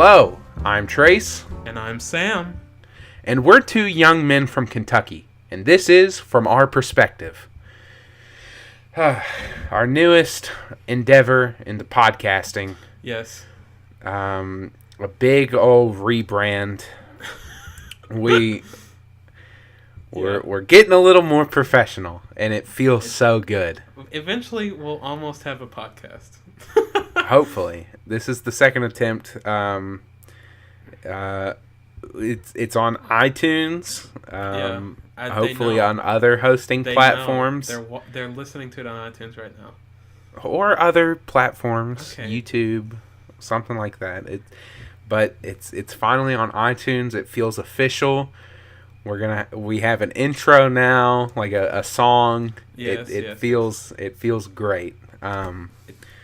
Hello, I'm Trace. And I'm Sam. And we're two young men from Kentucky. And this is From Our Perspective. Our newest endeavor into podcasting. Yes. A big old rebrand. We're getting a little more professional, and it feels so good. Eventually, we'll almost have a podcast. Hopefully, this is the second attempt. It's on iTunes. Hopefully on other hosting platforms. They're listening to it on iTunes right now, or other platforms, okay. YouTube, something like that. But it's finally on iTunes. It feels official. We have an intro now, like a song. Yes, it feels great.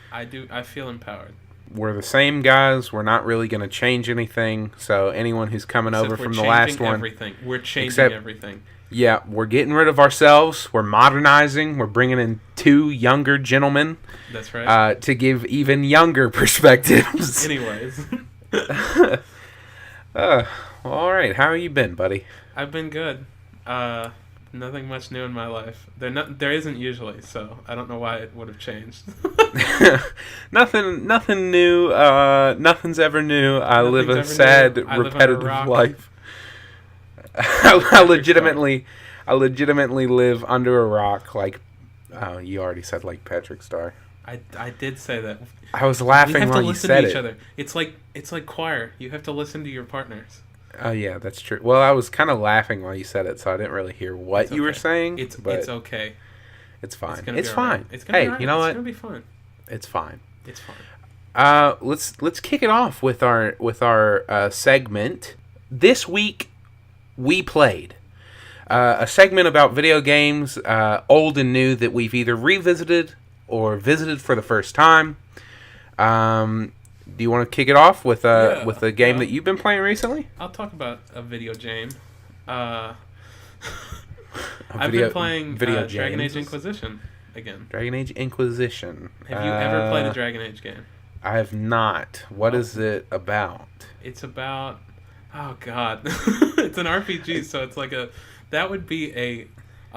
I feel empowered. We're the same guys. We're not really going to change anything. So anyone who's coming over from the last one, we're changing everything. Yeah, we're getting rid of ourselves. We're modernizing. We're bringing in two younger gentlemen. That's right. To give even younger perspectives. Anyways. Well, all right. How have you been, buddy? I've been good. Nothing much new in my life. There isn't usually, so I don't know why it would have changed. Nothing new. Nothing's ever new. I live a sad, repetitive life. I legitimately live under a rock. Like, oh, you already said like Patrick Star. I did say that. I was laughing while you said it. We have to listen to each other. It's like choir. You have to listen to your partners. Oh yeah, that's true. Well, I was kind of laughing while you said it, so I didn't really hear what you were saying. It's okay. It's fine. It's fine. It's gonna be right. You know what? It's gonna be fun. It's fine. It's fine. Let's kick it off with our segment. This week we played a segment about video games, old and new, that we've either revisited or visited for the first time. Do you want to kick it off with a game that you've been playing recently? I'll talk about a video game. I've been playing Dragon Age Inquisition again. Dragon Age Inquisition. Have you ever played a Dragon Age game? I have not. What is it about? It's about... Oh, God. It's an RPG, so it's like that would be a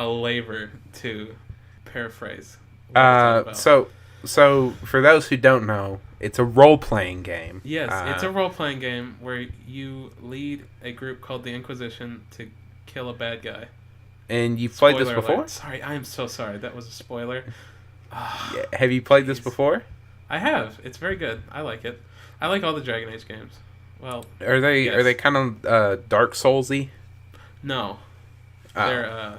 labor to paraphrase. So for those who don't know, it's a role-playing game. Yes, it's a role-playing game where you lead a group called the Inquisition to kill a bad guy. And you've played this before? Alert. Sorry, I am so sorry. That was a spoiler. Yeah. Have you played this before? I have. It's very good. I like it. I like all the Dragon Age games. Well, are they kind of Dark Souls-y? No. They're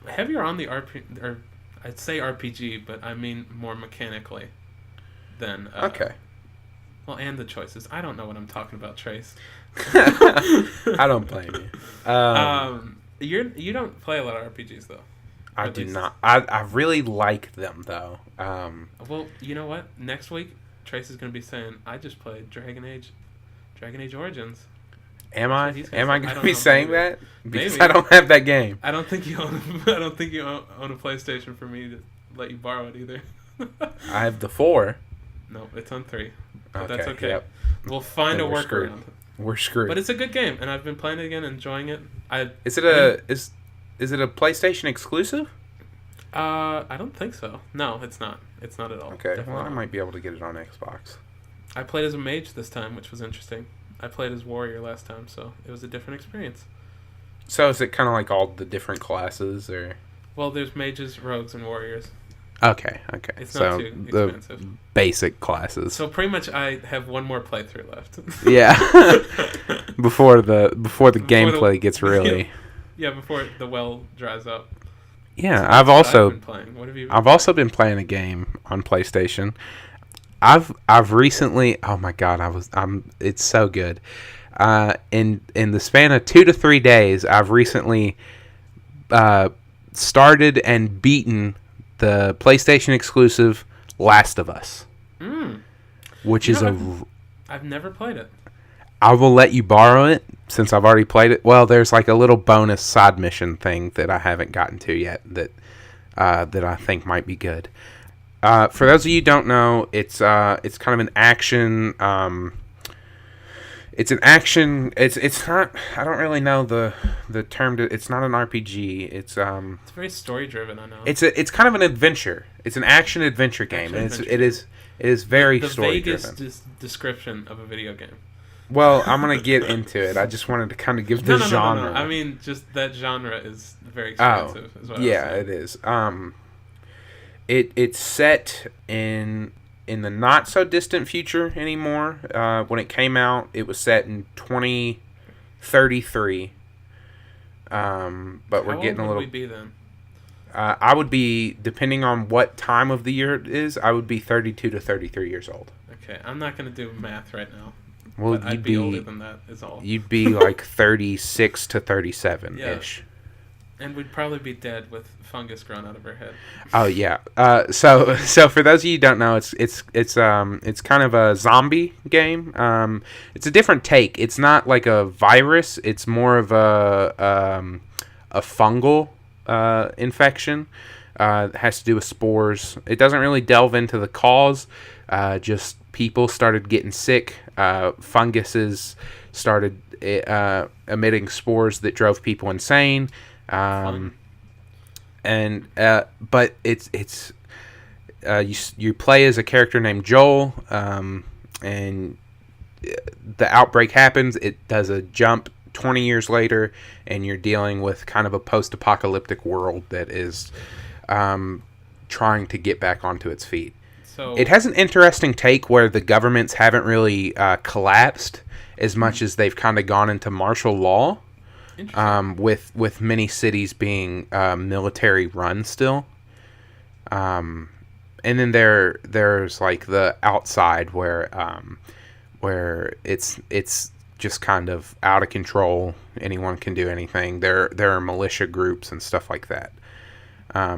heavier on the RPG, or I'd say RPG, but I mean more mechanically than okay. Well, and the choices. I don't know what I'm talking about, Trace. I don't blame you. You don't play a lot of RPGs though. I do not. I really like them though. Well, you know what? Next week, Trace is going to be saying, "I just played Dragon Age Origins." Am I going to be saying that? Because maybe. I don't have that game. I don't think you own a PlayStation for me to let you borrow it either. I have the 4. No, it's on 3. But okay, that's okay. Yep. We'll find a workaround. We're screwed. But it's a good game, and I've been playing it again, enjoying it. Is it a PlayStation exclusive? I don't think so. No, it's not. It's not at all. Okay, well, I might be able to get it on Xbox. I played as a mage this time, which was interesting. I played as warrior last time, so it was a different experience. So is it kind of like all the different classes, or? Well, there's mages, rogues, and warriors. Okay. It's not too expensive. The basic classes. So pretty much, I have one more playthrough left. Yeah. before the gameplay gets really. Yeah, before the well dries up. Yeah, so I've also been playing. What have you? I've also been playing a game on PlayStation. I've recently, oh my god, it's so good. In the span of 2 to 3 days, I've recently started and beaten the PlayStation exclusive Last of Us. Which I've never played it. I will let you borrow it since I've already played it. Well, there's like a little bonus side mission thing that I haven't gotten to yet that I think might be good. For those of you who don't know, it's kind of an action It's an action. It's not. I don't really know the term. It's not an RPG. It's very story driven. I know. It's kind of an adventure. It's an action adventure game, and it is very story driven. The vaguest description of a video game. Well, I'm gonna get into it. I just wanted to kind of give the genre. No. I mean, just that genre is very expansive. Oh, yeah, it is. It's set in the not so distant future anymore. When it came out, it was set in 2033. But we're getting a little. How old would we be then? I would be, depending on what time of the year it is, I would be 32 to 33 years old. Okay, I'm not gonna do math right now. Well, but I'd be older than that. Is all. You'd be like 36 to 37 ish. Yeah. And we'd probably be dead with fungus growing out of our head. Oh yeah. So for those of you who don't know, it's kind of a zombie game. It's a different take. It's not like a virus. It's more of a fungal infection. It has to do with spores. It doesn't really delve into the cause. Just people started getting sick. Funguses started emitting spores that drove people insane. But it's you play as a character named Joel, and the outbreak happens. It does a jump 20 years later, and you're dealing with kind of a post-apocalyptic world that is trying to get back onto its feet. So it has an interesting take where the governments haven't really collapsed as much as they've kind of gone into martial law. With many cities being military run still, and then there's like the outside where it's just kind of out of control. Anyone can do anything. There are militia groups and stuff like that. I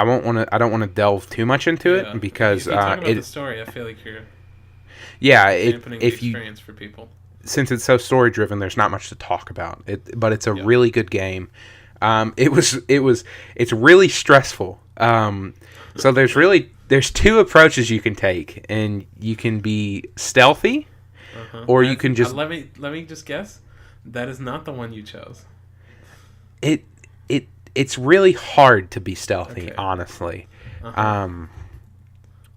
don't want to delve too much into it because if you talk about the story, I feel like you're dampening the experience for people. Since it's so story driven, there's not much to talk about. But it's a really good game. It's really stressful. So there's two approaches you can take, and you can be stealthy, or you can just let me just guess. That is not the one you chose. It's really hard to be stealthy, honestly. I know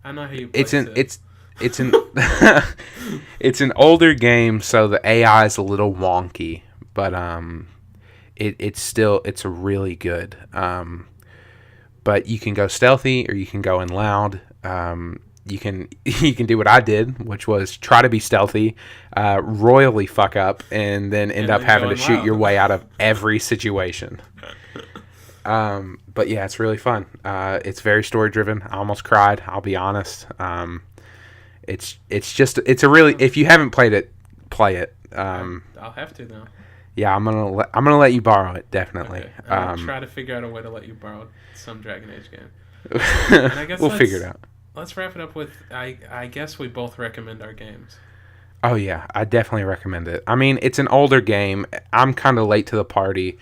how you play it. It's an it's an older game, so the AI is a little wonky, but it's a really good. But you can go stealthy or you can go in loud. You can do what I did, which was try to be stealthy, royally fuck up, and then end up having to shoot your way out of every situation. But yeah, it's really fun. It's very story driven. I almost cried. I'll be honest. It's a really, if you haven't played it, play it. I'll have to now. Yeah, I'm gonna let you borrow it, definitely. Okay. I'll try to figure out a way to let you borrow some Dragon Age game. And I guess we'll figure it out. Let's wrap it up with I guess we both recommend our games. Oh yeah, I definitely recommend it. I mean, it's an older game. I'm kind of late to the party.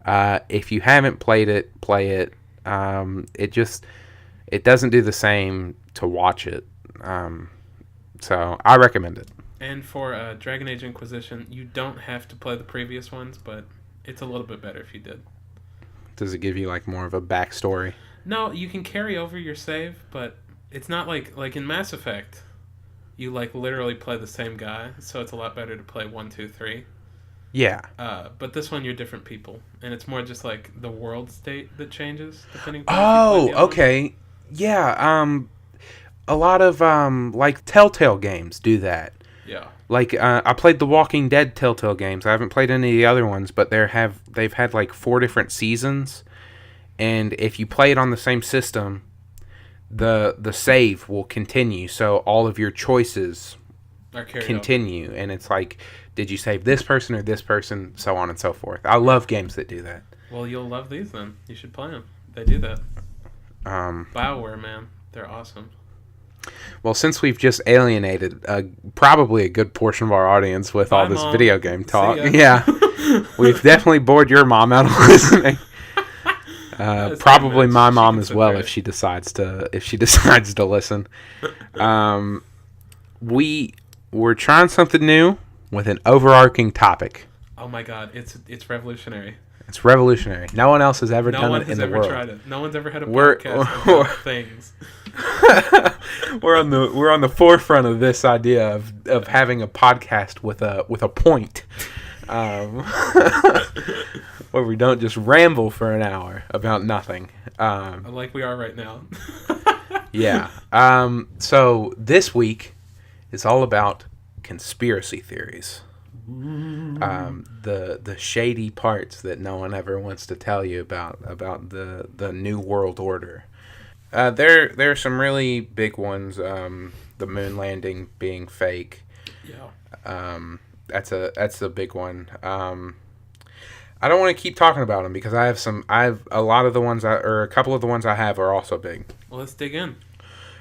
If you haven't played it, play it. It doesn't do the same to watch it. So I recommend it. And for Dragon Age Inquisition, you don't have to play the previous ones, but it's a little bit better if you did. Does it give you like more of a backstory? No, you can carry over your save, but it's not like in Mass Effect. You like literally play the same guy, so it's a lot better to play 1, 2, 3. Yeah. But this one you're different people, and it's more just like the world state that changes depending. Okay. Yeah. A lot of like Telltale games do that. Yeah. Like I played the Walking Dead Telltale games. I haven't played any of the other ones, but they've had like 4 different seasons, and if you play it on the same system, the save will continue. So all of your choices continue, and it's like, did you save this person or this person, so on and so forth. I love games that do that. Well, you'll love these then. You should play them. They do that. BioWare, man, they're awesome. Well, since we've just alienated probably a good portion of our audience with all this video game talk, yeah, we've definitely bored your mom out of listening. Probably my mom as well if she decides to listen. We're trying something new. with an overarching topic. Oh my god, it's revolutionary. It's revolutionary. No one else has ever No done one it has in the ever world. tried it. No one's ever had a We're- podcast about things. we're on the forefront of this idea of having a podcast with a point, where we don't just ramble for an hour about nothing. Like we are right now. Yeah. So this week is all about conspiracy theories. The shady parts that no one ever wants to tell you about the New World Order. There are some really big ones. The moon landing being fake. Yeah. That's a big one. I don't want to keep talking about them because I have a lot of the ones or a couple of the ones I have are also big. Well, let's dig in.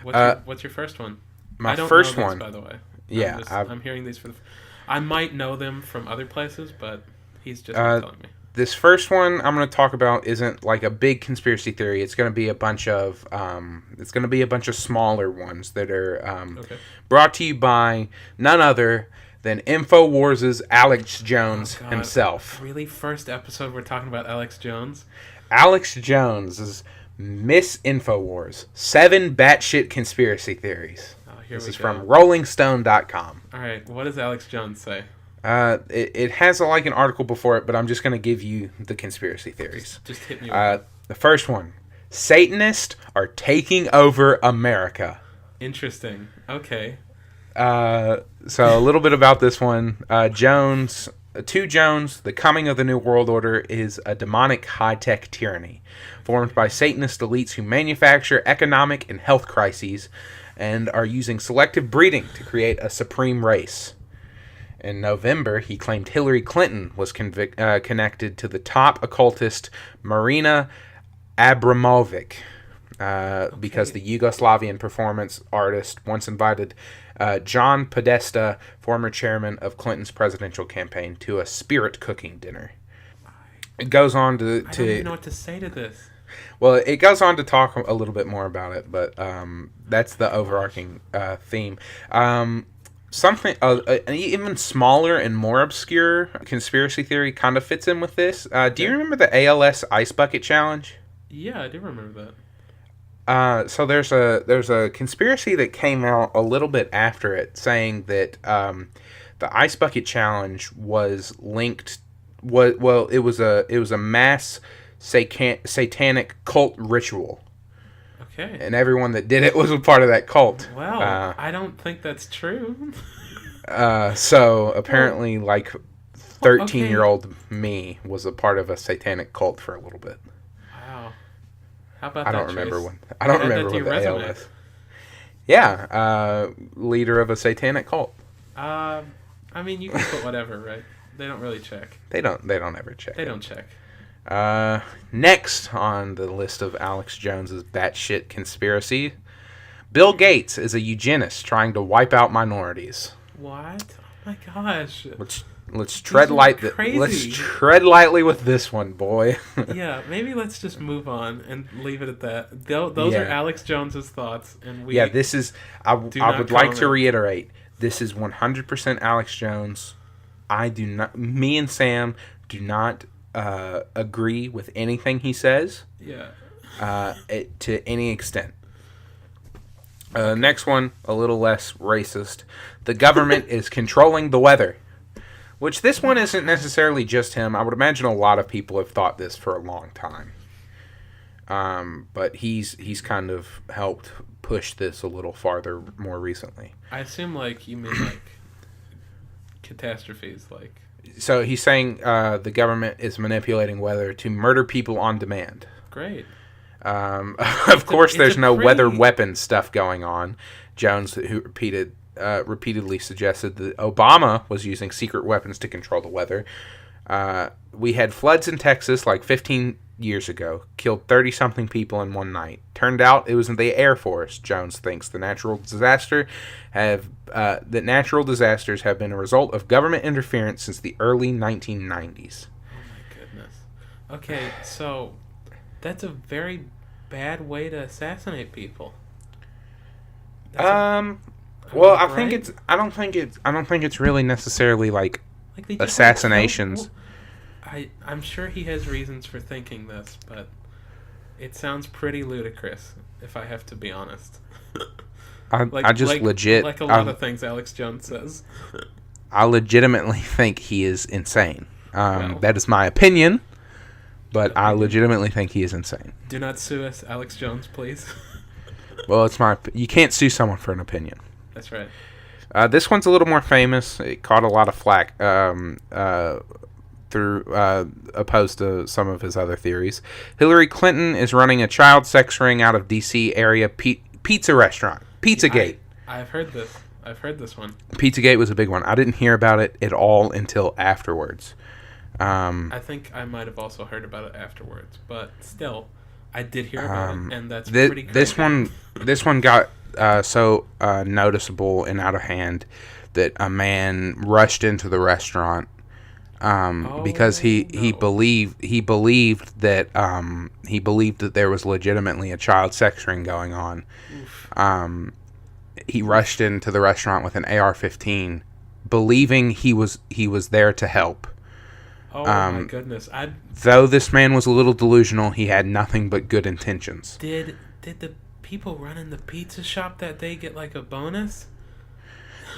What's your first one? My I don't first know these, one, by the way. Yeah, I'm hearing these I might know them from other places, but he's just not telling me. This first one I'm going to talk about isn't like a big conspiracy theory. It's going to be a bunch of smaller ones that are brought to you by none other than InfoWars' Alex Jones himself. Really? First episode we're talking about Alex Jones? Alex Jones is Miss InfoWars. 7 batshit conspiracy theories. This is from RollingStone.com. All right, what does Alex Jones say? It has like an article before it, but I'm just going to give you the conspiracy theories. Just hit me with the first one. Satanists are taking over America. Interesting. Okay. So a little bit about this one. Jones, the coming of the New World Order is a demonic high-tech tyranny formed by Satanist elites who manufacture economic and health crises and are using selective breeding to create a supreme race. In November, he claimed Hillary Clinton was connected to the top occultist Marina Abramovic because the Yugoslavian performance artist once invited John Podesta, former chairman of Clinton's presidential campaign, to a spirit cooking dinner. It goes on to... I don't even know what to say to this. Well, it goes on to talk a little bit more about it, but that's the overarching theme. Something an even smaller and more obscure conspiracy theory kind of fits in with this. Do you remember the ALS Ice Bucket Challenge? Yeah, I do remember that. So there's a conspiracy that came out a little bit after it, saying that the Ice Bucket Challenge was linked. It was a mass satanic cult ritual. Okay. And everyone that did it was a part of that cult. Well, I don't think that's true. So apparently, like 13-year-old me was a part of a satanic cult for a little bit. Wow. How about I that? don't remember Trace? when. I don't remember what the ALS. Yeah, leader of a satanic cult. I mean, you can put whatever, right? They don't really check. They don't ever check. They don't check. Next on the list of Alex Jones's batshit conspiracy, Bill Gates is a eugenist trying to wipe out minorities. What? Oh my gosh. Let's tread lightly. Let's tread lightly with this one, boy. Yeah, maybe let's just move on and leave it at that. Those are Alex Jones's thoughts, and we. Yeah, this is. I would like to reiterate. This is 100% Alex Jones. I do not. Me and Sam do not agree with anything he says. Yeah. To any extent. Next one, a little less racist. The government is controlling the weather. Which this one isn't necessarily just him. I would imagine a lot of people have thought this for a long time. But he's kind of helped push this a little farther more recently. I assume you mean catastrophes, So he's saying the government is manipulating weather to murder people on demand. Great. Of course, there's no weather weapon stuff going on. Jones, who repeatedly suggested that Obama was using secret weapons to control the weather. We had floods in Texas 15 years ago, killed 30-something people in one night. Turned out it was the Air Force. Jones thinks the natural disasters have been a result of government interference since the early 1990s. Oh my goodness. Okay, so that's a very bad way to assassinate people. Well, I right? think it's. I don't think it's. I don't think it's really necessarily like Like they just assassinations. I'm sure he has reasons for thinking this, but it sounds pretty ludicrous, if I have to be honest. I just legit. Like a lot of things Alex Jones says. I legitimately think he is insane. Well, That is my opinion, but I legitimately think he is insane. do not sue us, Alex Jones, please. Well, it's my. You can't sue someone for an opinion. That's right. This one's a little more famous. It caught a lot of flack through opposed to some of his other theories. Hillary Clinton is running a child sex ring out of D.C. area pizza restaurant. Pizzagate. I've heard this. I've heard this one. Pizzagate was a big one. I didn't hear about it at all until afterwards. I think I might have also heard about it afterwards, but still, I did hear about it, and that's pretty crazy. This one got so noticeable and out of hand that a man rushed into the restaurant because he believed that there was legitimately a child sex ring going on. Oof. He rushed into the restaurant with an AR-15, believing he was there to help. Oh my goodness! Though this man was a little delusional, he had nothing but good intentions. Did the people running the pizza shop that day get like a bonus?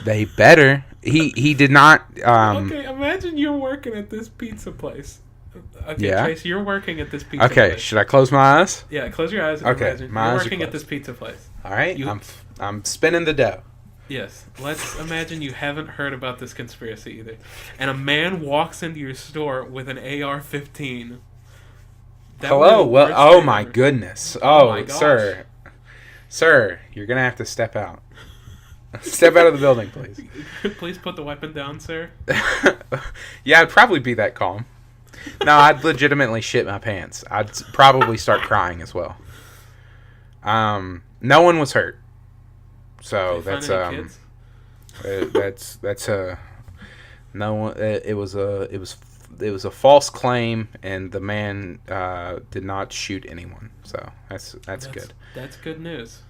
They better. He did not. Okay, imagine you're working at this pizza place. Okay, yeah. Trace, you're working at this pizza place. Okay, should I close my eyes? Yeah, close your eyes. And okay, imagine my you're eyes working are at this pizza place. All right, I'm spinning the dough. Yes, let's imagine you haven't heard about this conspiracy either, and a man walks into your store with an AR-15. Hello, well, oh my goodness, oh my gosh. Sir, you're gonna have to step out. Step out of the building, please. Please put the weapon down, sir. Yeah, I'd probably be that calm. No, I'd legitimately shit my pants. I'd probably start crying as well. No one was hurt, so that's no one. It was a false claim, and the man did not shoot anyone. So that's good. That's good news.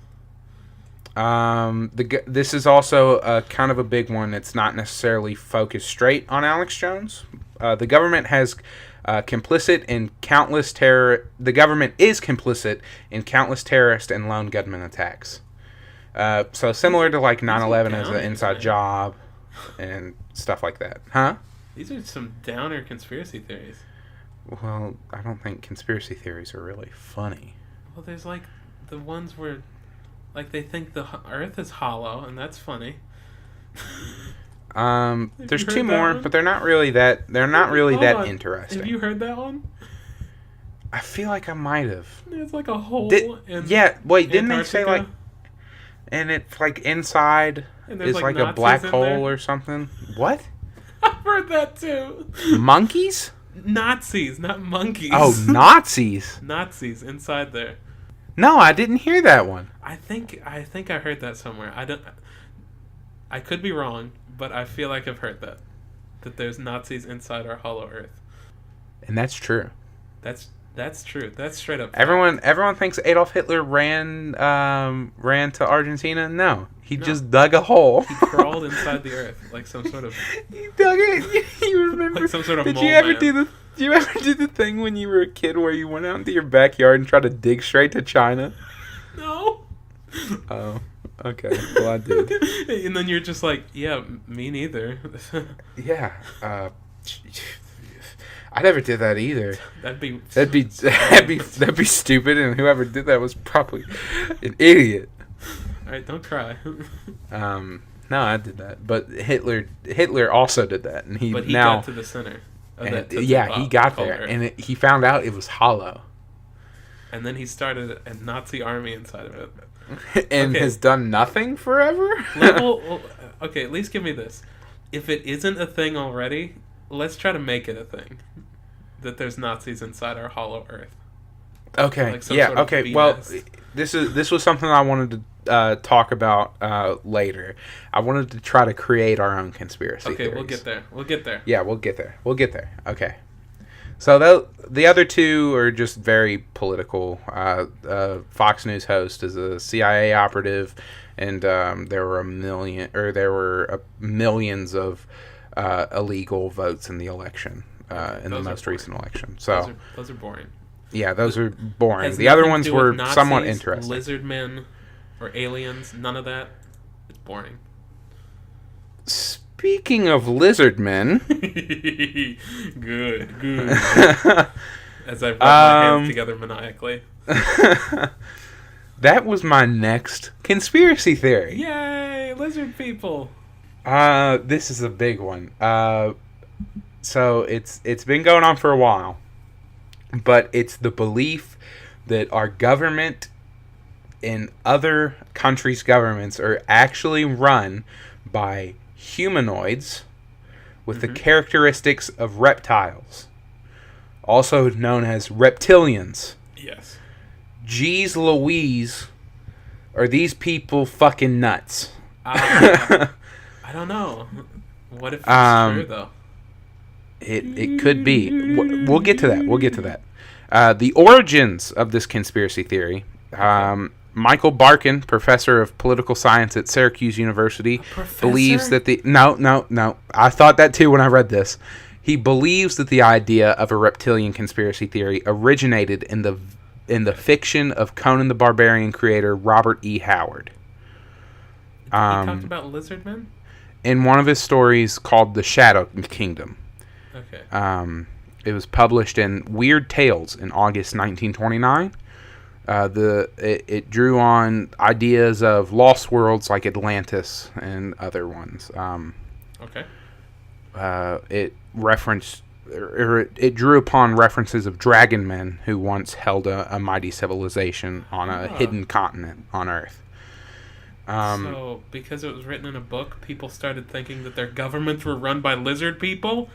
This is also kind of a big one. It's not necessarily focused straight on Alex Jones. The government has complicit in countless terror. The government is complicit in countless terrorist and lone gunman attacks. So similar to like 9/11 as an inside job and stuff like that, huh? These are some downer conspiracy theories. Well, I don't think conspiracy theories are really funny. Well, there's like the ones where, like, they think the Earth is hollow, and that's funny. There's two more, but they're not really that. They're not really that interesting. Have you heard that one? I feel like I might have. It's like a hole. Yeah. Wait, didn't Antarctica? they say like? And it's like inside is like a black hole or something. What? I've heard that too. Monkeys? Nazis, not monkeys. Oh, Nazis. Nazis inside there. No, I didn't hear that one. I think I heard that somewhere. I could be wrong, but I feel like I've heard that there's Nazis inside our hollow Earth. And that's true. That's true. That's straight up. Everyone thinks Adolf Hitler ran to Argentina. No, he just dug a hole. He crawled inside the Earth like some sort of. He dug it. You remember? Like some sort of. Did you ever do the thing when you were a kid where you went out into your backyard and tried to dig straight to China? No. Oh, okay. Well, I did. And then you're just like, yeah, me neither. Yeah. I never did that either. That'd be stupid, and whoever did that was probably an idiot. All right, don't cry. No, I did that, but Hitler also did that, and he got to the center. He got there, and he found out it was hollow. And then he started a Nazi army inside of it. And has done nothing forever? Okay, at least give me this. If it isn't a thing already, let's try to make it a thing. That there's Nazis inside our hollow Earth. Okay. Like okay. Well, this was something I wanted to talk about later. I wanted to try to create our own conspiracy theories. We'll get there. Yeah, we'll get there. Okay. So the other two are just very political. Fox News host is a CIA operative, and there were millions of illegal votes in the election, in the most recent election. So those are boring. Yeah, those are boring. Has The other nothing ones to do with were Nazis, somewhat interesting. Lizard men or aliens, none of that. It's boring. Speaking of lizard men, good. As I rub my hands together maniacally. That was my next conspiracy theory. Yay, lizard people! This is a big one. So it's been going on for a while, but it's the belief that our government and other countries' governments are actually run by humanoids with the characteristics of reptiles, also known as reptilians. Yes. Jeez Louise, are these people fucking nuts? I don't know. What if it's true, though? It could be. We'll get to that. The origins of this conspiracy theory. Michael Barkin, professor of political science at Syracuse University, believes that No. I thought that too when I read this. He believes that the idea of a reptilian conspiracy theory originated in the fiction of Conan the Barbarian creator Robert E. Howard. He talked about lizard men? In one of his stories called The Shadow Kingdom. Okay. It was published in Weird Tales in August 1929. It drew on ideas of lost worlds like Atlantis and other ones. Okay. It drew upon references of dragon men who once held a mighty civilization on a hidden continent on Earth. So, because it was written in a book, people started thinking that their governments were run by lizard people?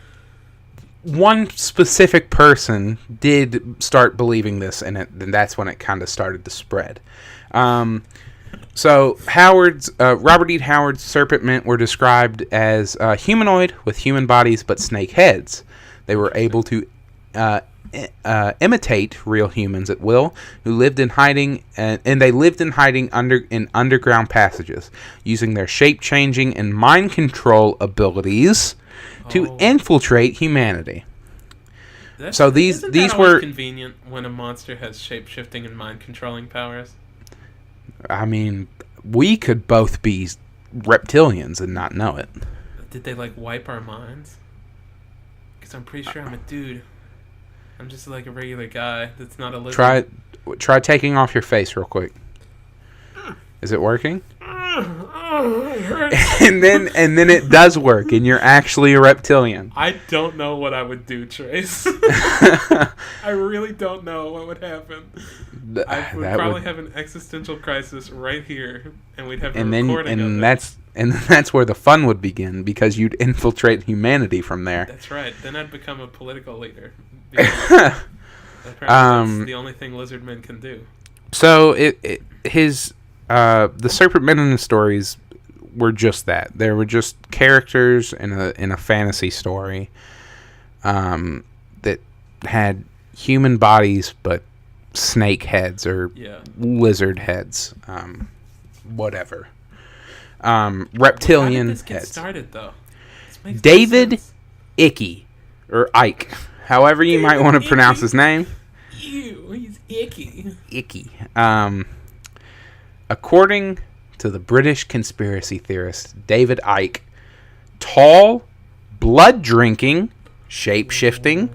One specific person did start believing this, and that's when it kind of started to spread. So Robert E. Howard's serpent men were described as humanoid with human bodies but snake heads. They were able to imitate real humans at will, who lived in hiding, and they lived in hiding in underground passages, using their shape-changing and mind control abilities to infiltrate humanity. So these were convenient when a monster has shape-shifting and mind-controlling powers. I mean, we could both be reptilians and not know it. Did they wipe our minds? Because I'm pretty sure I'm a dude. I'm just like a regular guy that's not a lizard. Try taking off your face real quick. Is it working? and then it does work, and you're actually a reptilian. I don't know what I would do, Trace. I really don't know what would happen. I would probably have an existential crisis right here, and we'd have a recording of it. And that's where the fun would begin, because you'd infiltrate humanity from there. That's right. Then I'd become a political leader. That's the only thing lizard men can do. So the serpent men in the stories were just that. They were just characters in a fantasy story that had human bodies but snake heads or lizard heads, whatever. Reptilian How did this get heads. started, though? David Icke, or Ike, however you might want to pronounce his name. Ew, he's icky. Icke. According to the British conspiracy theorist David Icke, tall, blood-drinking, shape-shifting,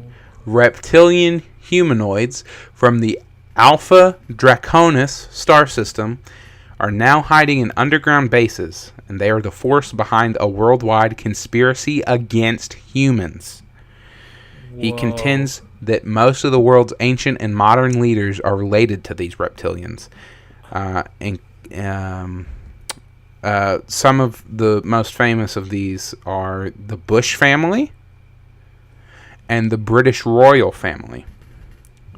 reptilian humanoids from the Alpha Draconis star system are now hiding in underground bases, and they are the force behind a worldwide conspiracy against humans. Whoa. He contends that most of the world's ancient and modern leaders are related to these reptilians. Some of the most famous of these are the Bush family and the British royal family.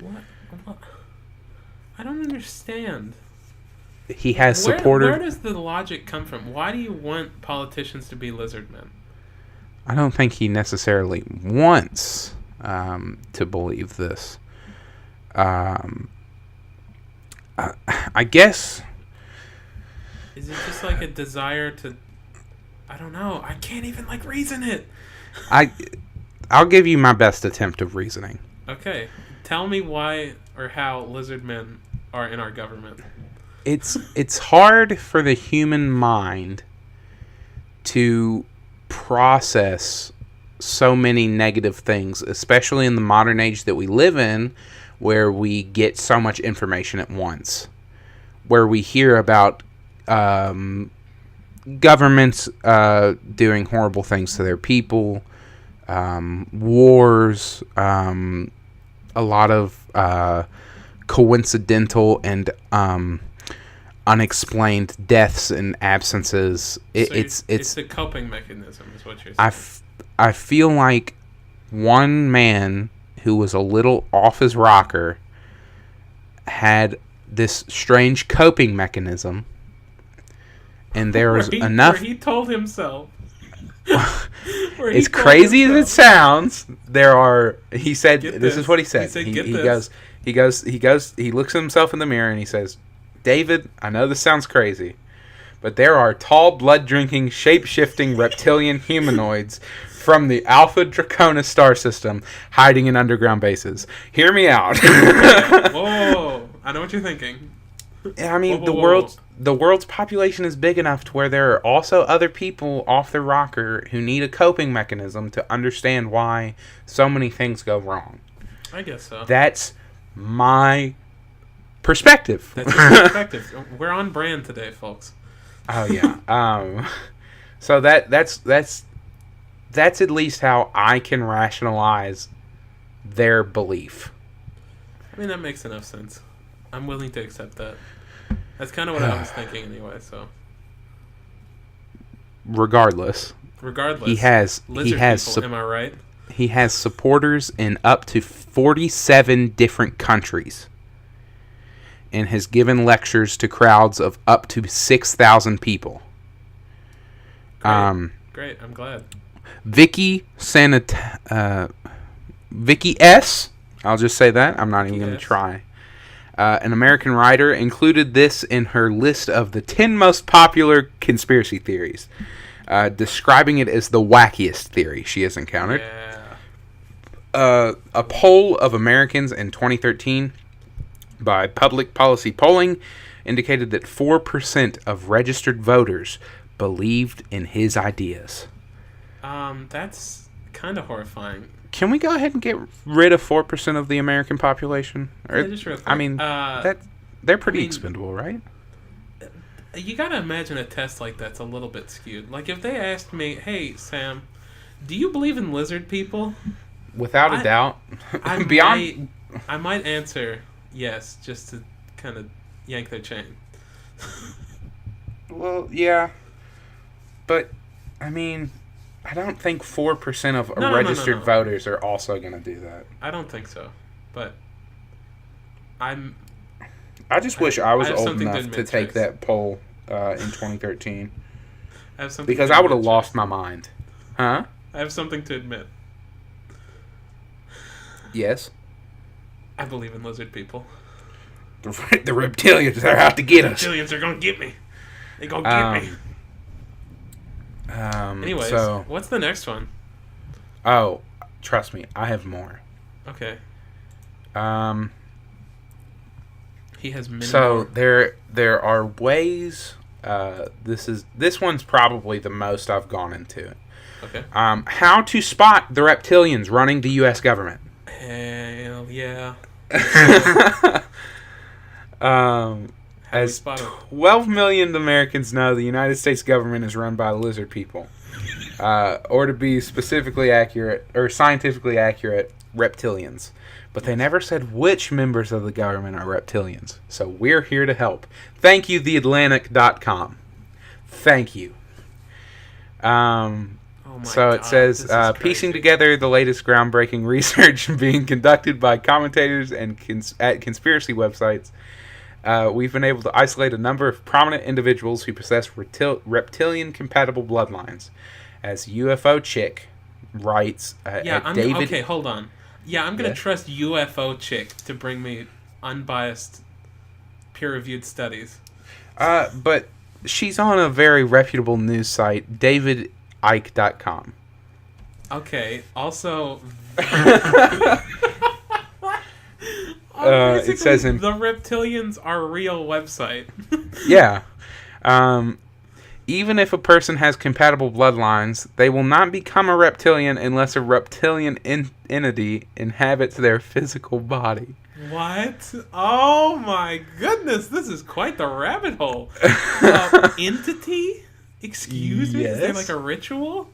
What? I don't understand. He has supported... Where does the logic come from? Why do you want politicians to be lizard men? I don't think he necessarily wants to believe this. I guess Is it just like a desire to... I don't know. I can't even, like, reason it. I'll give you my best attempt of reasoning. Okay. Tell me why or how lizard men are in our government. It's hard for the human mind to process so many negative things, especially in the modern age that we live in, where we get so much information at once, where we hear about governments doing horrible things to their people, wars, a lot of coincidental and unexplained deaths and absences. It's a coping mechanism, is what you're saying. I feel like one man who was a little off his rocker had this strange coping mechanism, and there was enough. Where he told himself. As crazy as it sounds, there are. He said, "This is what he said." He looks at himself in the mirror and he says, "David, I know this sounds crazy, but there are tall, blood-drinking, shape-shifting reptilian humanoids from the Alpha Draconis star system hiding in underground bases. Hear me out." Whoa! I know what you're thinking. I mean, the world's population is big enough to where there are also other people off their rocker who need a coping mechanism to understand why so many things go wrong. I guess so. That's my perspective. That's your perspective. We're on brand today, folks. Oh yeah. So that's at least how I can rationalize their belief. I mean, that makes enough sense. I'm willing to accept that. That's kind of what I was thinking anyway. So, regardless, he has people, am I right? He has supporters in up to 47 different countries, and has given lectures to crowds of up to 6,000 people. Great. I'm glad. Vicky S. I'll just say that. I'm not even going to try. An American writer included this in her list of the 10 most popular conspiracy theories, describing it as the wackiest theory she has encountered. Yeah. A poll of Americans in 2013 by Public Policy Polling indicated that 4% of registered voters believed in his ideas. That's kind of horrifying. Can we go ahead and get rid of 4% of the American population? Or, yeah, just real quick. I mean, they're pretty expendable, right? You gotta imagine a test like that's a little bit skewed. Like, if they asked me, "Hey, Sam, do you believe in lizard people?" Without a doubt. I might answer yes, just to kind of yank their chain. Well, yeah. But, I mean, I don't think 4% of registered voters are also going to do that. I don't think so. But I just wish I was old enough to take that poll in 2013. Because I would have lost my mind. Huh? I have something to admit. Yes? I believe in lizard people. The reptilians are out to get us. The reptilians are going to get me. They're going to get me. Anyways, what's the next one? Oh, trust me, I have more. Okay. He has many So more. there are ways. This one's probably the most I've gone into. Okay. How to spot the reptilians running the U.S. government. Hell yeah. As 12 million Americans know, the United States government is run by lizard people. Or to be specifically accurate, or scientifically accurate, reptilians. But they never said which members of the government are reptilians. So we're here to help. Thank you, theatlantic.com. Thank you. It says, piecing together the latest groundbreaking research being conducted by commentators and at conspiracy websites, we've been able to isolate a number of prominent individuals who possess reptilian-compatible bloodlines. As UFO Chick writes, David... Okay, hold on. Yeah, I'm going to trust UFO Chick to bring me unbiased, peer-reviewed studies. But She's on a very reputable news site, davidike.com. Okay. Also, it says the Reptilians Are Real website. Yeah. Even if a person has compatible bloodlines, they will not become a reptilian unless a reptilian entity inhabits their physical body. What? Oh my goodness, this is quite the rabbit hole. Entity? Excuse me? Is there like a ritual?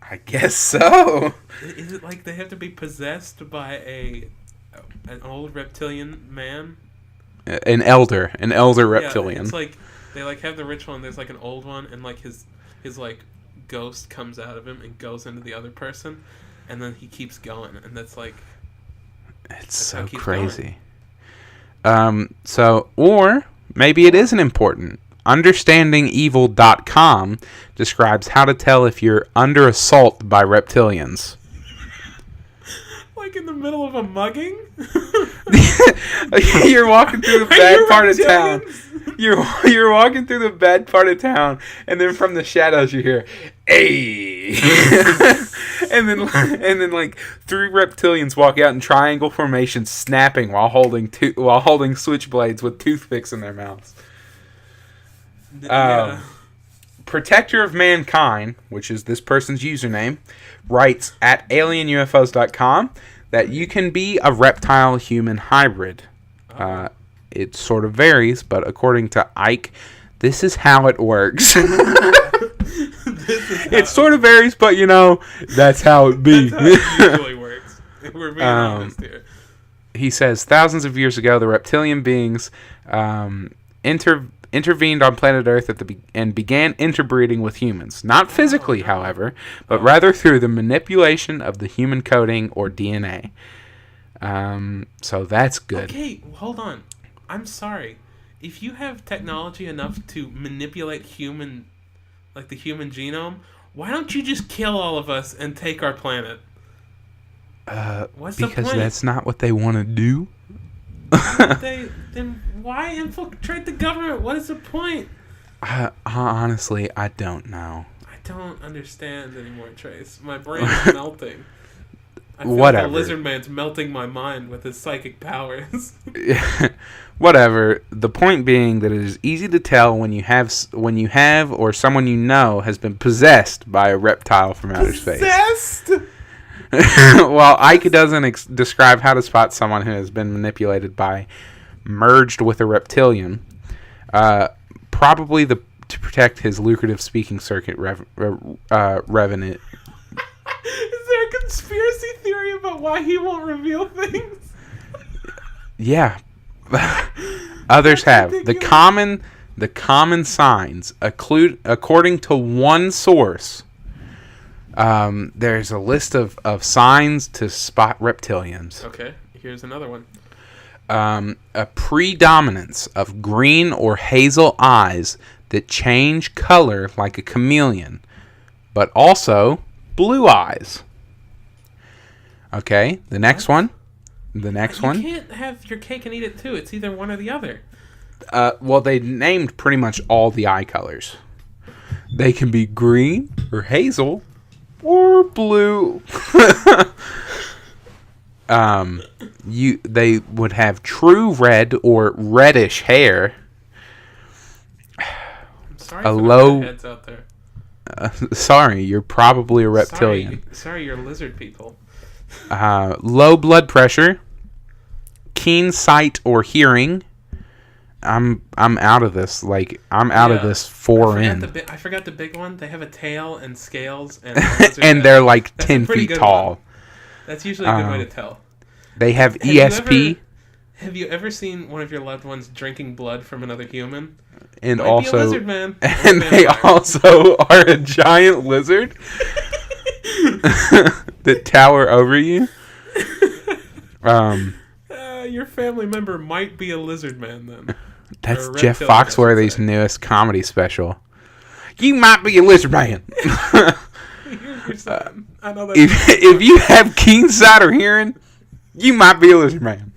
I guess so. Is it like they have to be possessed by an old reptilian man? An elder reptilian. Yeah, it's like they like have the ritual and there's like an old one and like his like ghost comes out of him and goes into the other person and then he keeps going and that's like it's so crazy. Or maybe it isn't important. Understandingevil.com describes how to tell if you're under assault by reptilians. Like in the middle of a mugging? You're walking through the bad part of town. You're walking through the bad part of town, and then from the shadows you hear, "Hey!" and then like 3 reptilians walk out in triangle formation, snapping while holding switchblades with toothpicks in their mouths. Protector of Mankind, which is this person's username, writes at alienufos.com that you can be a reptile-human hybrid. It sort of varies, but according to Ike, this is how it works. It sort of varies, but that's how it be. That's how it usually works. If we're being honest here. He says, thousands of years ago, the reptilian beings intervened on planet Earth and began interbreeding with humans. Not physically, however, but rather through the manipulation of the human coding or DNA. So that's good. Okay, hold on. I'm sorry. If you have technology enough to manipulate the human genome, why don't you just kill all of us and take our planet? What's the point? Because that's not what they want to do. Then why infiltrate the government? What is the point? Honestly, I don't know. I don't understand anymore, Trace. My brain is melting. I feel Whatever. like the lizard man's melting my mind with his psychic powers. Whatever. The point being that it is easy to tell when you have or someone you know has been possessed by a reptile from outer space. Possessed? While Ike doesn't describe how to spot someone who has been manipulated by merged with a reptilian, probably to protect his lucrative speaking circuit revenue. Is there a conspiracy theory about why he won't reveal things? Yeah. Others have. The common signs, according to one source, there's a list of signs to spot reptilians. Okay, here's another one. A predominance of green or hazel eyes that change color like a chameleon, but also blue eyes. Okay, the next one. You can't have your cake and eat it too. It's either one or the other. Well, they named pretty much all the eye colors. They can be green or hazel or blue. They would have true red or reddish hair. I'm sorry for the heads out there. Sorry, you're probably a reptilian. Sorry, you're lizard people. Low blood pressure, keen sight or hearing. I'm out of this. I'm out of this 4 in. I forgot the big one. They have a tail and scales and and they're like 10 feet tall. One. That's usually a good way to tell. They have ESP. Have you ever seen one of your loved ones drinking blood from another human? And Might also, be a lizard man. And they also are a giant lizard that tower over you. Your family member might be a lizard man then. That's Jeff Foxworthy's newest comedy special. You might be a lizard man. Here's your son. I know that. If you have keen sight or hearing, you might be a lizard man.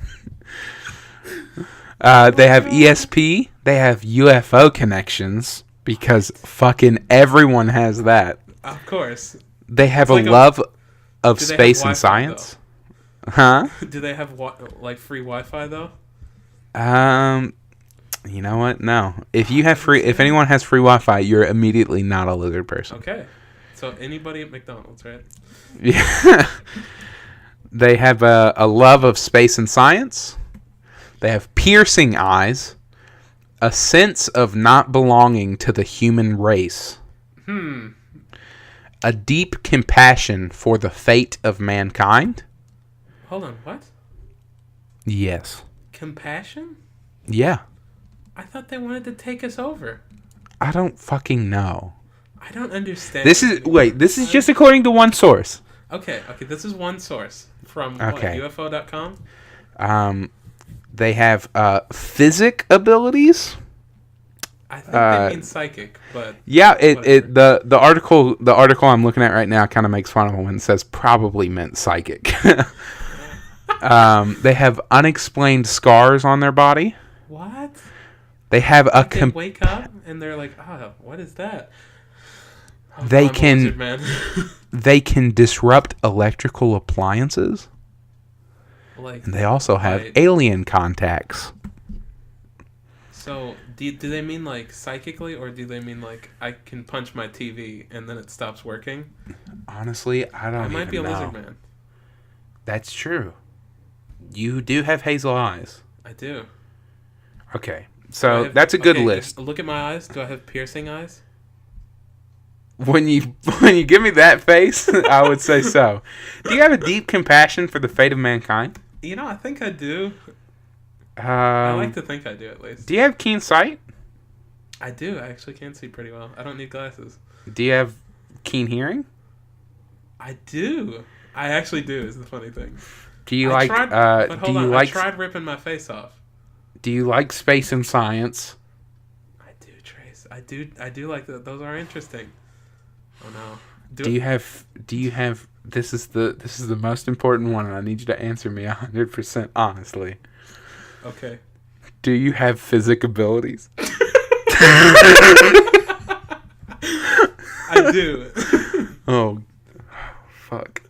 They have ESP. They have UFO connections. Because fucking everyone has that. Of course. They have a love of space and science. Though? Huh? Do they have free Wi-Fi though? You know what? No. If anyone has free Wi-Fi, you're immediately not a lizard person. Okay. So anybody at McDonald's, right? Yeah. They have a love of space and science. They have piercing eyes. A sense of not belonging to the human race. A deep compassion for the fate of mankind. Hold on, what? Yes. Compassion? Yeah. I thought they wanted to take us over. I don't fucking know. I don't understand. This is just according to one source. Okay, this is one source. From what, UFO.com? They have physic abilities. I think they mean psychic, but yeah, the article I'm looking at right now kind of makes fun of them when it says probably meant psychic. They have unexplained scars on their body. What? They have they wake up and they're like, what is that? Oh, they I'm can a lizard, man. They can disrupt electrical appliances. Like, and they also have alien contacts. So, do they mean like psychically, or do they mean like I can punch my TV and then it stops working? Honestly, I don't know. I might be a lizard man. That's true. You do have hazel eyes. I do. Okay, so that's a good list. Look at my eyes. Do I have piercing eyes? When you give me that face, I would say so. Do you have a deep compassion for the fate of mankind? I think I do. I like to think I do, at least. Do you have keen sight? I do. I actually can see pretty well. I don't need glasses. Do you have keen hearing? I do. I actually do, is the funny thing. Do you I tried ripping my face off. Do you like space and science? I do, Trace. I do like that. Those are interesting. Oh no. Do you have this is the most important one, and I need you to answer me 100% honestly. Okay. Do you have physic abilities? I do. Oh, fuck.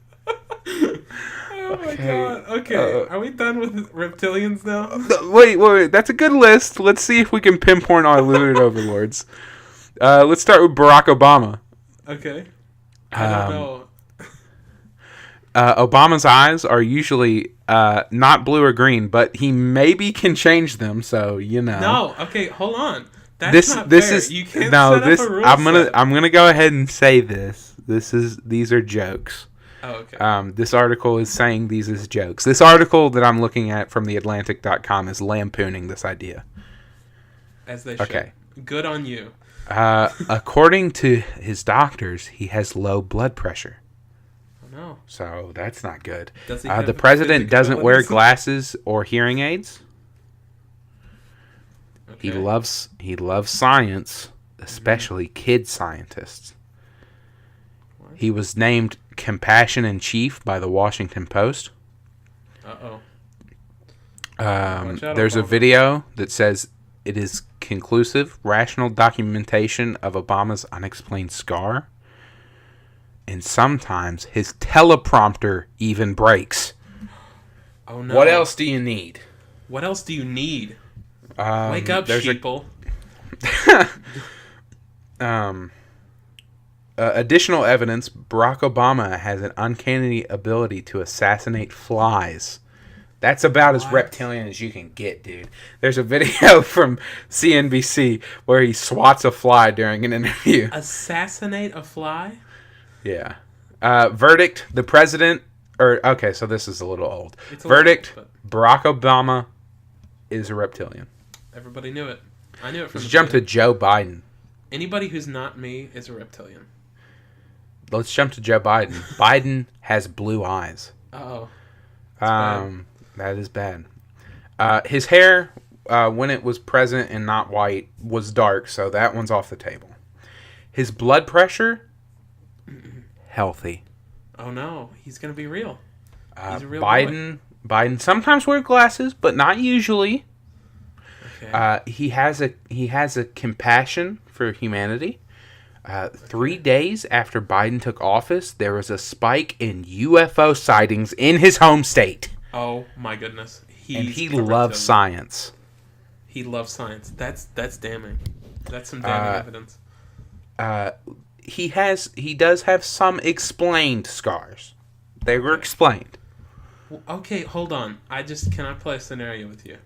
Oh my god. Okay. Are we done with reptilians now? Wait. That's a good list. Let's see if we can pinpoint our lizard overlords. Let's start with Barack Obama. Okay. I don't know. Obama's eyes are usually not blue or green, but he maybe can change them. So No. Okay. Hold on. That's not fair. You can't set up a rule I'm gonna go ahead and say this. These are jokes. Oh, okay. This article is saying these as jokes. This article that I'm looking at from theatlantic.com is lampooning this idea. As they should. Okay. Good on you. According to his doctors, he has low blood pressure. Oh, no. So that's not good. The president doesn't wear glasses or hearing aids. Okay. He loves science, especially kid scientists. What? He was named Compassion in Chief by the Washington Post. Uh-oh. There's a video that says it is conclusive, rational documentation of Obama's unexplained scar. And sometimes his teleprompter even breaks. Oh, no. What else do you need? What else do you need? Wake up, sheeple. Additional evidence, Barack Obama has an uncanny ability to assassinate flies. That's about as reptilian as you can get, dude. There's a video from CNBC where he swats a fly during an interview. Assassinate a fly? Yeah. Verdict, the president... Okay, so this is a little old. Verdict, Barack Obama is a reptilian. Everybody knew it. I knew it from Let's jump to Joe Biden. Anybody who's not me is a reptilian. Let's jump to Joe Biden. Biden has blue eyes. Uh-oh. That is bad. His hair, when it was present and not white, was dark, so that one's off the table. His blood pressure, healthy. Oh no, he's gonna be real. He's a real Biden sometimes wears glasses, but not usually. Okay. He has a compassion for humanity. 3 days after Biden took office, there was a spike in UFO sightings in his home state. Oh my goodness. He loves science. He loves science. That's damning. That's some damning evidence. He does have some explained scars. They were explained. Okay, hold on. Can I play a scenario with you?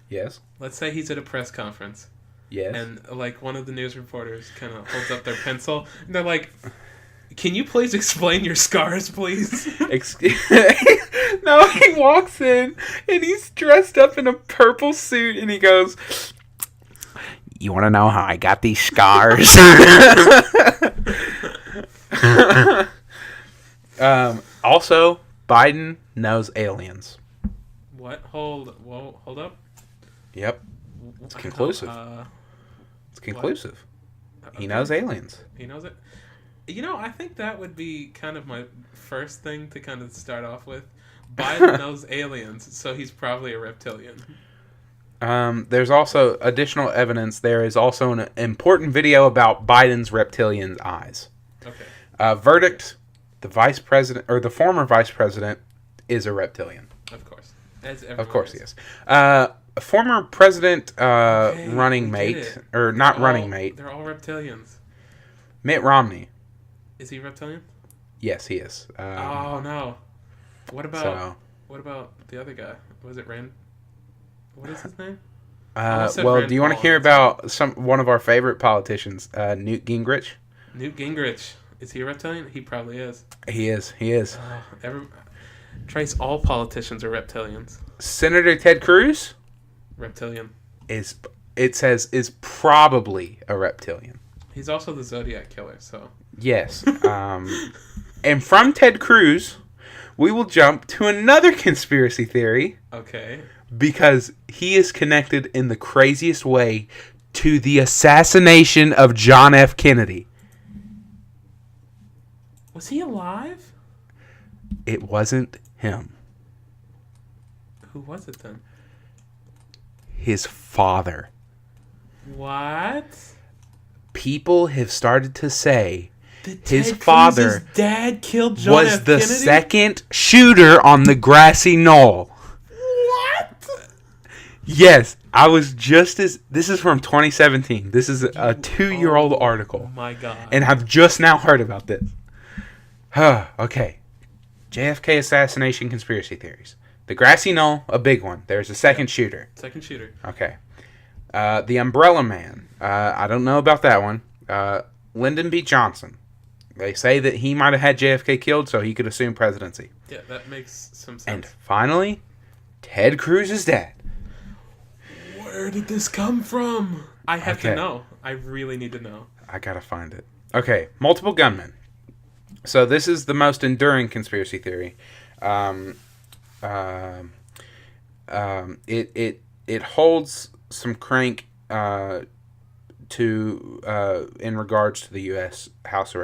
Yes. Let's say he's at a press conference. Yes. And like one of the news reporters kind of holds up their pencil and they're like, "Can you please explain your scars, please?" No, he walks in and he's dressed up in a purple suit and he goes, "You want to know how I got these scars?" Also, Biden knows aliens. What? Hold up. Yep. It's conclusive. It's conclusive. Okay. He knows aliens. He knows it. I think that would be kind of my first thing to kind of start off with. Biden knows aliens, so he's probably a reptilian. There's also additional evidence. There is also an important video about Biden's reptilian eyes. Okay. Verdict: the vice president or the former vice president is a reptilian. Of course. Of course he is. A former president running mate, or not running mate. They're all reptilians. Mitt Romney. Is he reptilian? Yes, he is. Oh no. What about the other guy? Was it Rand? What is his name? Well, do you want to hear about one of our favorite politicians, Newt Gingrich? Newt Gingrich. Is he a reptilian? He probably is. He is. Trace, all politicians are reptilians. Senator Ted Cruz? Reptilian. Is probably a reptilian. He's also the Zodiac Killer, so... Yes. And from Ted Cruz, we will jump to another conspiracy theory. Okay. Because he is connected in the craziest way to the assassination of John F. Kennedy. Was he alive? It wasn't him. Who was it then? His father. What? People have started to say his father dad killed John was F. the Kennedy? second shooter on the grassy knoll. What? Yes, this is from 2017. This is a 2-year-old article. Oh my God. And I've just now heard about this. Okay. JFK assassination conspiracy theories. The grassy knoll, a big one. There's a second shooter. Second shooter. Okay. The Umbrella Man. I don't know about that one. Lyndon B. Johnson. They say that he might have had JFK killed so he could assume presidency. Yeah, that makes some sense. And finally, Ted Cruz's dad. Where did this come from? I have to know. I really need to know. I gotta find it. Okay, multiple gunmen. So this is the most enduring conspiracy theory. It holds some crank in regards to the U.S. House of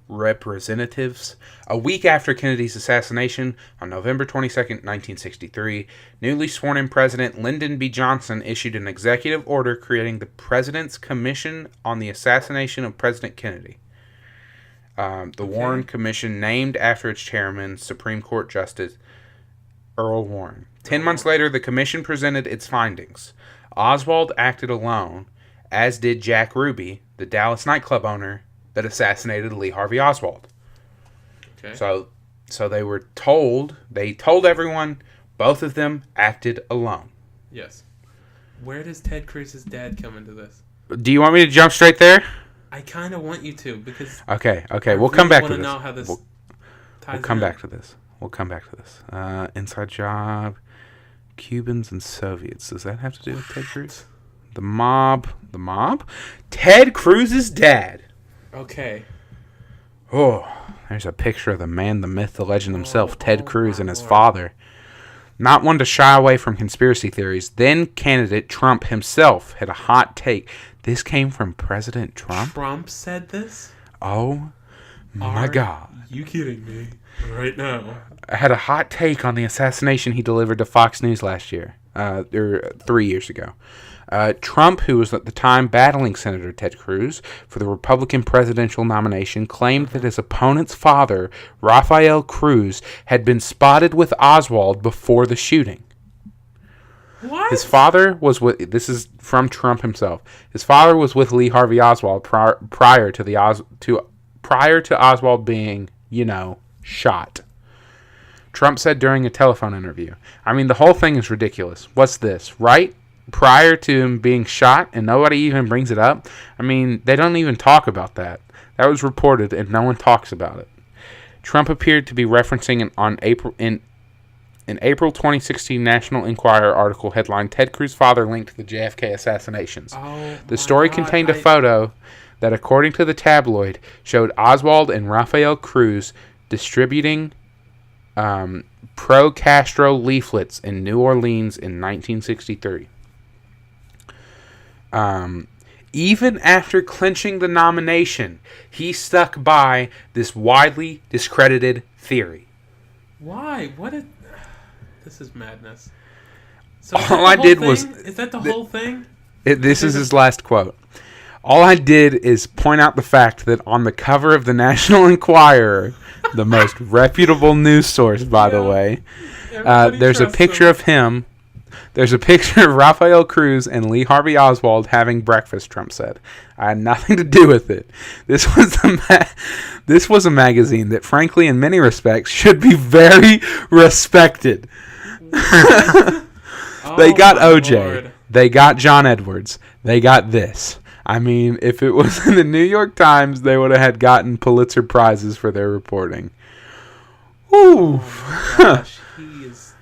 Representatives. A week after Kennedy's assassination, on November 22nd, 1963, newly sworn-in President Lyndon B. Johnson issued an executive order creating the President's Commission on the Assassination of President Kennedy. The Warren Commission, named after its chairman, Supreme Court Justice Earl Warren. 10 months later, the commission presented its findings. Oswald acted alone, as did Jack Ruby, the Dallas nightclub owner that assassinated Lee Harvey Oswald. Okay. So they told everyone, both of them acted alone. Yes. Where does Ted Cruz's dad come into this? Do you want me to jump straight there? I kind of want you to, because... Okay, we'll come back to this. Know how this we'll come back to this. Inside job, Cubans and Soviets. Does that have to do with Ted Cruz? The mob? Ted Cruz's dad. Okay. Oh, there's a picture of the man, the myth, the legend himself, Ted Cruz and his father. Not one to shy away from conspiracy theories, then candidate Trump himself had a hot take. This came from President Trump? Trump said this? Oh, my God. You kidding me? Right now. I had a hot take on the assassination he delivered to Fox News last year. or 3 years ago. Trump, who was at the time battling Senator Ted Cruz for the Republican presidential nomination, claimed that his opponent's father, Rafael Cruz, had been spotted with Oswald before the shooting. What? His father was with... This is from Trump himself. His father was with Lee Harvey Oswald prior to Oswald being, shot. Trump said during a telephone interview, I mean, the whole thing is ridiculous. What's this, right? Prior to him being shot, and nobody even brings it up? I mean, they don't even talk about that. That was reported, and no one talks about it. Trump appeared to be referencing an April 2016 National Enquirer article headlined, Ted Cruz's father linked to the JFK assassinations. The story contained a photo that, according to the tabloid, showed Oswald and Rafael Cruz distributing pro-Castro leaflets in New Orleans in 1963. Even after clinching the nomination, he stuck by this widely discredited theory. Why? This is madness. So all I did was... Is that the whole thing? This is his last quote. All I did is point out the fact that on the cover of the National Enquirer, the most reputable news source, by the way, there's a picture of him. There's a picture of Rafael Cruz and Lee Harvey Oswald having breakfast, Trump said. I had nothing to do with it. This was a magazine that, frankly, in many respects, should be very respected. They got OJ. Lord. They got John Edwards. They got this. I mean, if it was in the New York Times, they would have gotten Pulitzer Prizes for their reporting. Ooh. Oh my gosh, he is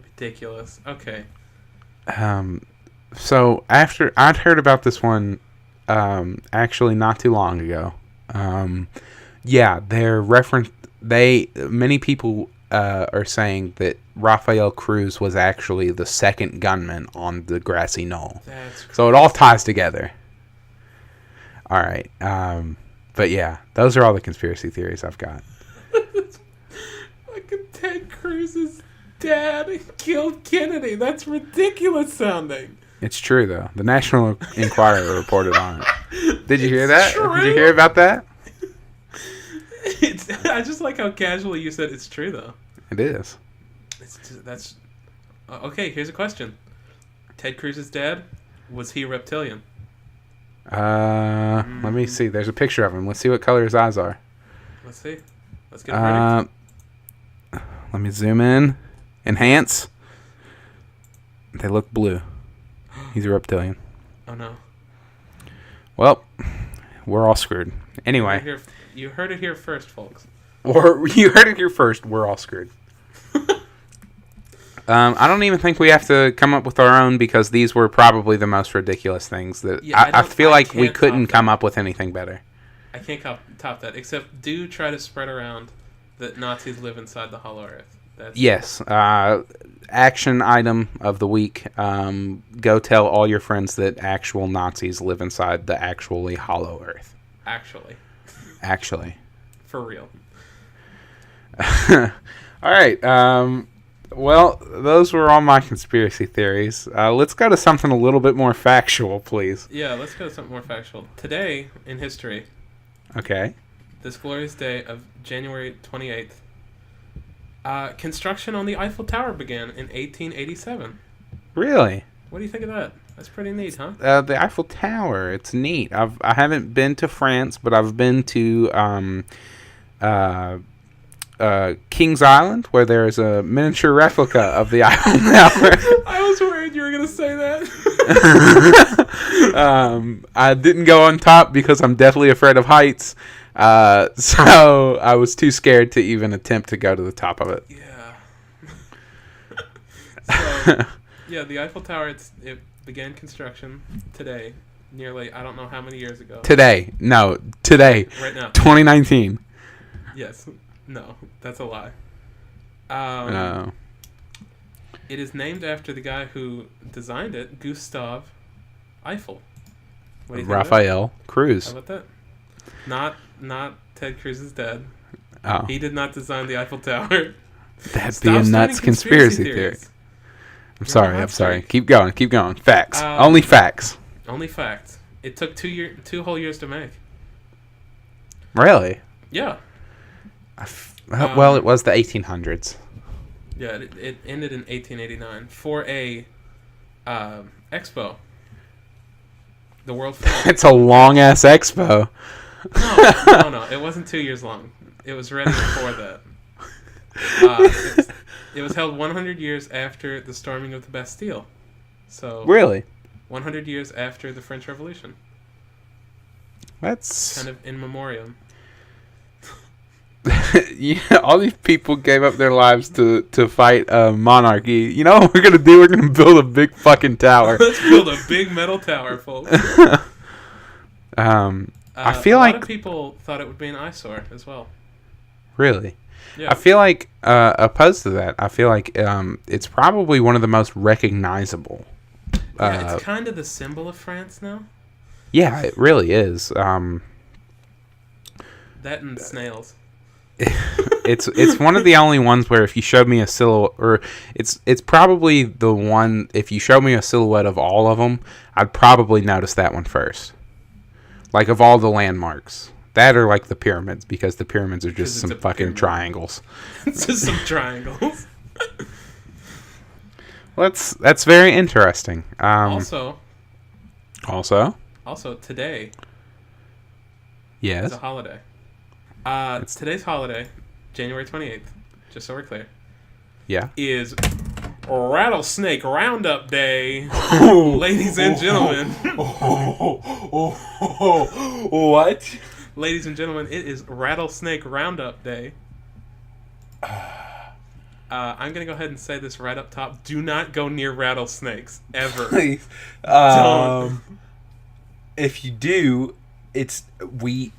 ridiculous. Okay. So after I'd heard about this one, actually not too long ago. Many people are saying that Rafael Cruz was actually the second gunman on the grassy knoll. So it all ties together. All right. But yeah, those are all the conspiracy theories I've got. Fucking Ted Cruz's dad killed Kennedy. That's ridiculous sounding. It's true, though. The National Enquirer reported on it. Did you hear that? True. Did you hear about that? I just like how casually you said it's true, though. It is. Okay, here's a question. Ted Cruz's dad, was he a reptilian? Let me see. There's a picture of him. Let's see what color his eyes are. Let's see. Let's get ready. Let me zoom in. Enhance. They look blue. He's a reptilian. Oh, no. Well, we're all screwed. Anyway. You heard it here first, folks. Or you heard it here first. We're all screwed. I don't even think we have to come up with our own because these were probably the most ridiculous things that I feel like we couldn't come up with anything better. I can't top that, except do try to spread around that Nazis live inside the Hollow Earth. Yes. Action item of the week. Go tell all your friends that actual Nazis live inside the actually Hollow Earth. Actually. For real. All right. Well, those were all my conspiracy theories. Let's go to something a little bit more factual, please. Yeah, let's go to something more factual. Today, in history... Okay. This glorious day of January 28th, construction on the Eiffel Tower began in 1887. Really? What do you think of that? That's pretty neat, huh? The Eiffel Tower, it's neat. I haven't been to France, but I've been to Kings Island, where there's a miniature replica of the Eiffel Tower. I was worried you were going to say that. I didn't go on top because I'm deathly afraid of heights. So I was too scared to even attempt to go to the top of it. Yeah. So, yeah, the Eiffel Tower, it began construction today, nearly, I don't know how many years ago. Today. Right now. 2019. Yes. No, that's a lie. No. It is named after the guy who designed it, Gustav Eiffel. What do you think Rafael Cruz. How about that? Not Ted Cruz's dad. Oh. He did not design the Eiffel Tower. That'd be a nuts conspiracy theory. I'm sorry. Keep going. Facts. Only facts. Only facts. It took 2 whole years to make. Really? Yeah. Well, it was the 1800s. Yeah, it ended in 1889 for a expo. The World Fair. It's a long-ass expo. No. It wasn't 2 years long. It was ready before that. It was held 100 years after the storming of the Bastille. So really? 100 years after the French Revolution. That's kind of in memoriam. Yeah, all these people gave up their lives to fight monarchy. You know what we're gonna do? We're gonna build a big fucking tower. Let's build a big metal tower, folks. I feel like a lot of people thought it would be an eyesore as well. Really? Yeah. I feel like opposed to that, I feel like it's probably one of the most recognizable. Yeah, it's kind of the symbol of France now. Yeah, it really is. That and snails. It's one of the only ones where if you showed me a silhouette, or it's probably the one, if you showed me a silhouette of all of them, I'd probably notice that one first. Like of all the landmarks. That or like the pyramids, because the pyramids are just some fucking triangles. It's just some triangles. Well, that's very interesting. Also, today is a holiday. Today's holiday, January 28th, just so we're clear. Yeah. Is Rattlesnake Roundup Day, ladies and gentlemen. What? Ladies and gentlemen, it is Rattlesnake Roundup Day. I'm going to go ahead and say this right up top. Do not go near rattlesnakes, ever. Please. Don't. If you do, we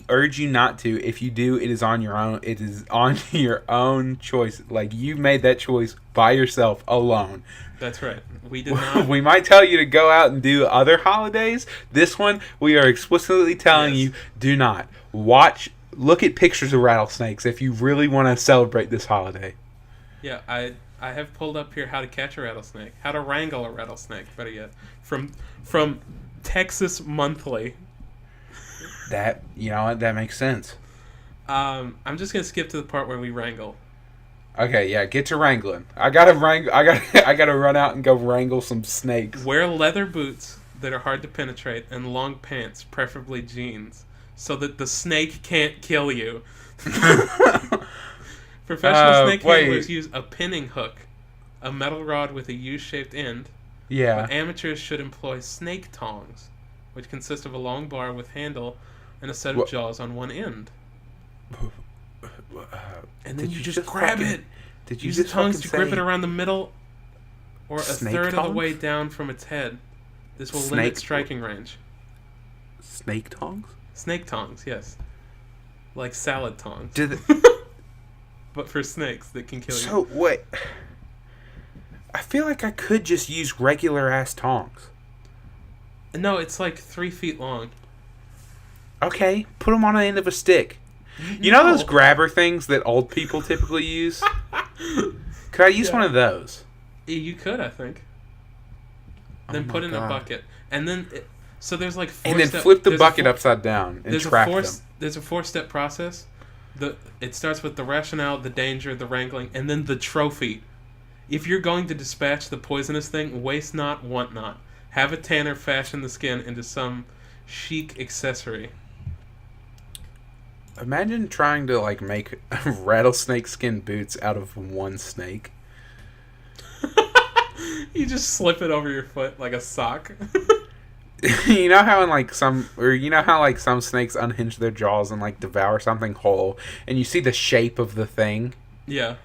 urge you not to. If you do, it is on your own. It is on your own choice. Like, you made that choice by yourself, alone. That's right. We did not. We might tell you to go out and do other holidays. This one, we are explicitly telling you, do not. Look at pictures of rattlesnakes if you really want to celebrate this holiday. Yeah, I have pulled up here how to catch a rattlesnake, how to wrangle a rattlesnake, better yet, from Texas Monthly. That, you know what, that makes sense. I'm just gonna skip to the part where we wrangle. Okay, yeah, get to wrangling. I gotta run out and go wrangle some snakes. Wear leather boots that are hard to penetrate and long pants, preferably jeans, so that the snake can't kill you. Professional snake handlers use a pinning hook, a metal rod with a U-shaped end. Yeah. But amateurs should employ snake tongs, which consist of a long bar with handle and a set of jaws on one end. And then you just grab it. Did you use just the tongs to grip it around the middle or a third of the way down from its head. This will limit striking range. Snake tongs? Snake tongs, yes. Like salad tongs. But for snakes that can kill you. So, wait. I feel like I could just use regular-ass tongs. No, it's like 3 feet long. Okay, put them on the end of a stick. You know those grabber things that old people typically use? Could I use one of those? You could, I think. Then put in a bucket. And then... So there's like 4 And then flip the bucket upside down and trap them. There's a 4-step process. It starts with the rationale, the danger, the wrangling, and then the trophy. If you're going to dispatch the poisonous thing, waste not, want not. Have a tanner fashion the skin into some chic accessory. Imagine trying to like make rattlesnake skin boots out of one snake. You just slip it over your foot like a sock. You know how some snakes unhinge their jaws and like devour something whole, and you see the shape of the thing? Yeah.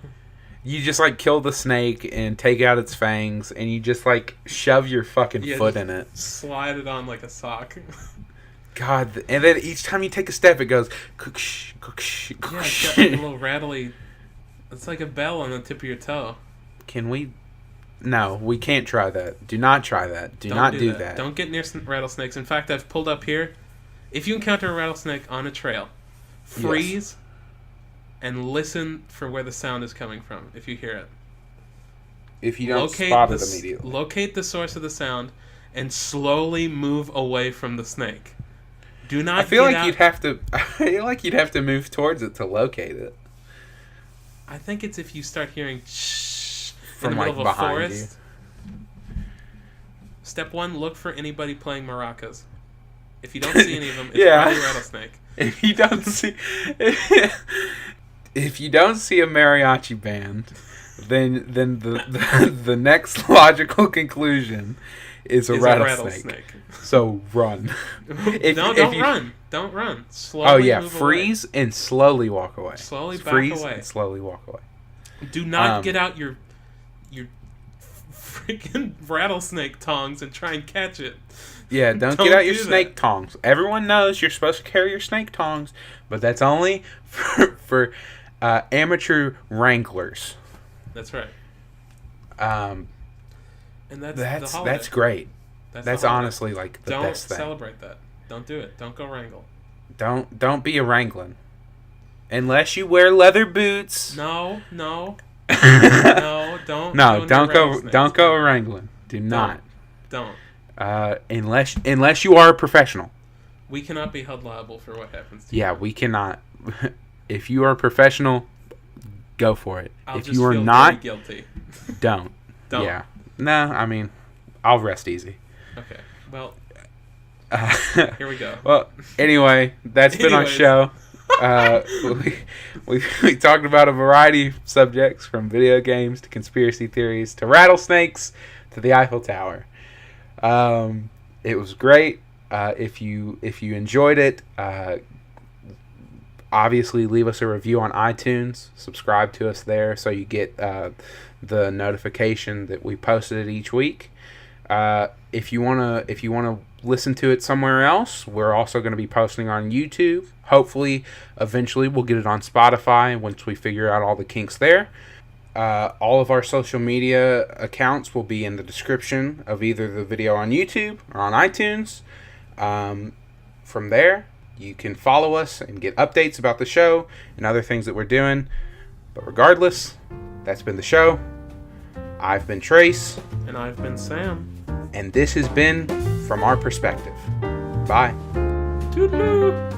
You just like kill the snake and take out its fangs, and you just like shove your fucking foot in it. Slide it on like a sock. God, and then each time you take a step, it goes. Yeah, it's got a little rattly. It's like a bell on the tip of your toe. Can we? No, we can't try that. Do not try that. Do not do that. Don't get near rattlesnakes. In fact, I've pulled up here. If you encounter a rattlesnake on a trail, freeze and listen for where the sound is coming from if you hear it. spot it immediately. Locate the source of the sound and slowly move away from the snake. Do not. I feel like you'd have to. I feel like you'd have to move towards it to locate it. I think it's if you start hearing shh from in the middle of a forest. You. Step 1: look for anybody playing maracas. If you don't see any of them, it's probably a rattlesnake. If you don't see a mariachi band, then the next logical conclusion is a rattlesnake. So run. Don't run. Slowly move freeze away. And slowly walk away. Freeze away. And slowly walk away. Do not get out your freaking rattlesnake tongs and try and catch it. Yeah, don't get out your snake tongs. Everyone knows you're supposed to carry your snake tongs, but that's only for amateur wranglers. That's right. And that's great. That's honestly like the best thing. Don't celebrate that. Don't do it. Don't go wrangle. Don't be a wrangling. Unless you wear leather boots. No, don't. No, don't go wrangling. Do not. Don't. Unless you are a professional. We cannot be held liable for what happens to you. Yeah, we cannot. If you are a professional, go for it. If you are not, guilty. Don't. Yeah. No, I mean, I'll rest easy. Okay. Well, here we go. Well, anyway, that's been our show. We talked about a variety of subjects, from video games to conspiracy theories to rattlesnakes to the Eiffel Tower. It was great. If you enjoyed it, obviously leave us a review on iTunes. Subscribe to us there so you get the notification that we posted it each week. If you wanna listen to it somewhere else, we're also going to be posting on YouTube. Hopefully, eventually, we'll get it on Spotify once we figure out all the kinks there. All of our social media accounts will be in the description of either the video on YouTube or on iTunes. From there, you can follow us and get updates about the show and other things that we're doing. But regardless, that's been the show. I've been Trace. And I've been Sam. And this has been From Our Perspective. Bye. Toodaloo.